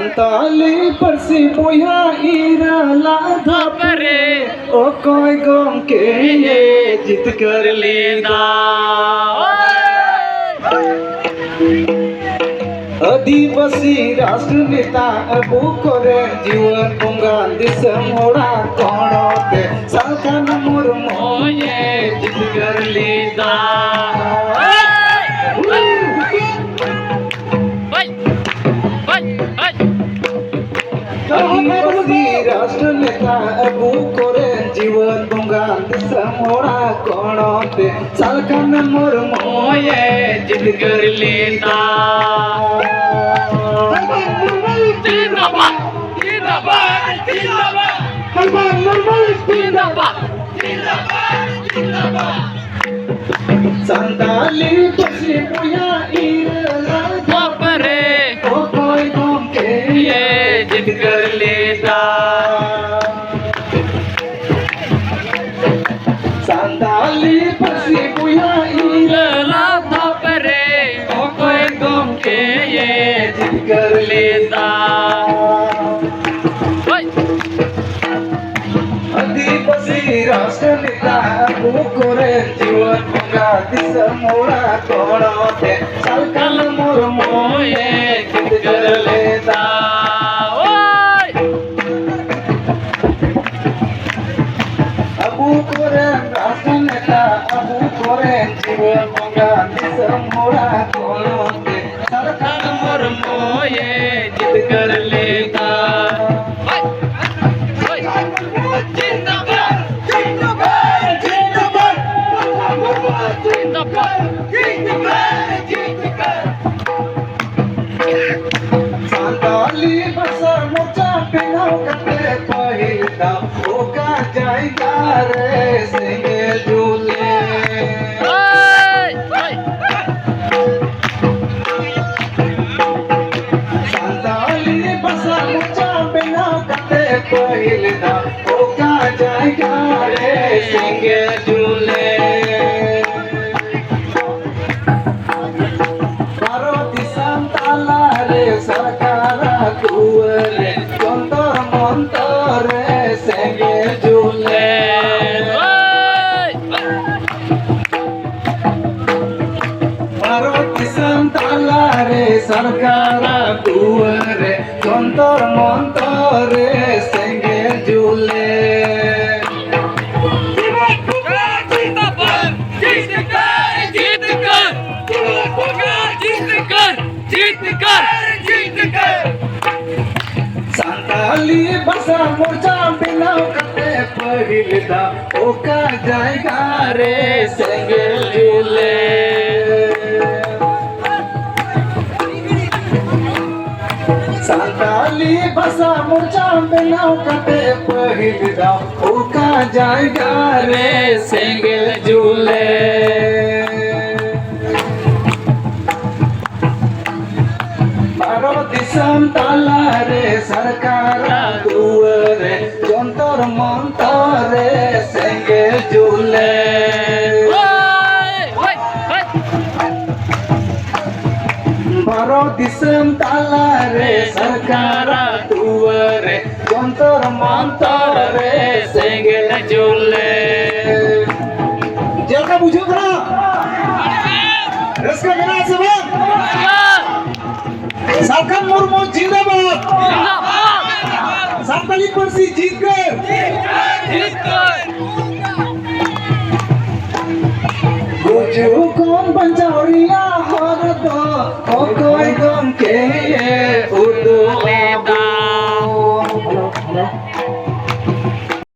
Santali persi boya ira ladha pare okoi gomke jit kar leda आदिवासी राष्ट्र नेता अबू करे जीवन बंगाल दिसम होड़ा कोणोते सालखान मुर्मू ये जित कर लेदा आदिवासी राष्ट्र नेता अबू करे जीवन बंगाल दिसम होड़ा कोणोते सालखान मुर्मू ये जित कर लेदा Santali persi punya ira pare okoi gomke ye jit kar leda Santali persi punya ira pare okoi gomke ye jit kar leda आदिवासी राष्ट्र नेता अबू करे जीवन बंगाल दिसम होड़ा कोणोते सालखान मुर्मू ये जित कर लेदा अबू करे राष्ट्र नेता अबू करे जीवन बंगाल दिसम होड़ा कोणोते सालखान मुर्मू ये जित कर लेदा Santali bahasa mocha pinau kate pahilda oka jaiga re singe jule Santali bahasa mocha pinau kate pahilda oka jaiga re singe jule सरकारा कुवरे कंतर मंतरे संगे झूले भारत संताला रे सरकारा कुवरे कंतर मंतरे संगे झूले Santali bahasa mocha pinau kate pahilda oka jaiga re singe jule Santali bahasa mocha pinau kate pahilda oka jaiga re singe jule दिसम ताला रे सरकारा दुआरे जंतर मंतरे संगे झूले भारत दिसम ताला रे सरकारा दुआरे जंतर मंतरे संगे झूले जल्दी बुझो करा रस का मेरा सबक सालखान मुर्मू जिंदाबाद सान्तली परसी जीत कर गुजु कौन पंचावरिया हरदो ओकोई गम के ये उर्दू